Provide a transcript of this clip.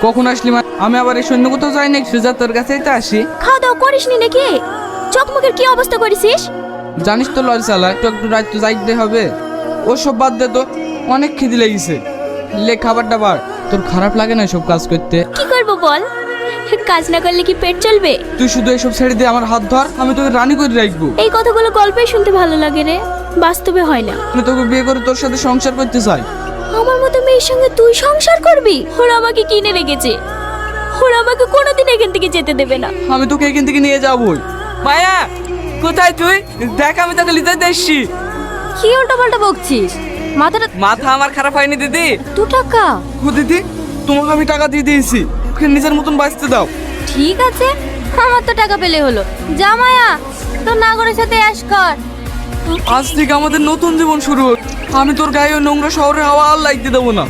কখন আসলি মা? আমি আবার এই সৈন্য কোথাও যাই নাকি, সুজা তোর কাছেই তো আসি। খাওয়া দাওয়া করিসনি নাকি? চোখ মুখের কি অবস্থা করেছিস? জানিস তো লরি চালা, একটু একটু রাত তো যাইতে হবে। ও সব বাদ দে তো, অনেক খিদে লেগেছে। লে খাবার দাবার। তোর খারাপ লাগে না সব কাজ করতে? কি করব বল, কাজ না করলে কি পেট চলবে? তুই শুধু এসব ছেড়ে দিয়ে আমার হাত ধর, আমি তোকে রানী করে রাখবো। এই কথাগুলো গল্পে শুনতে ভালো লাগে রে, বাস্তবে হয় না। আমি তোকে বিয়ে করে তোর সাথে সংসার করতে চাই। আমার মতো মেয়ের সঙ্গে তুই সংসার করবি? ওরা আমাকে কিনে রেখেছে, ওরা আমাকে কোনোদিন এখান থেকে যেতে দেবে না। আমি তোকে এখান থেকে নিয়ে যাবোই। মায়া, কোথায় তুই? দেখ আমি তোকে লিতে দেখছি। কি উল্টো পাল্টা বকছিস? মাথা আমার খারাপ হয়নি দিদি। 2 টাকা? ও দিদি, তোমাকে আমি টাকা দিয়ে দিয়েছি, ওকে নিজের মতন বাঁচতে দাও। ঠিক আছে, আমার তো টাকা পেলে হলো। যা মায়া, তোর নাগরের সাথে অ্যাশ কর। আজ থেকে আমাদের নতুন জীবন শুরু হোক। আমি তোর গায়ে ওই নোংরা শহরের হাওয়া আর লাগতে দেবো না।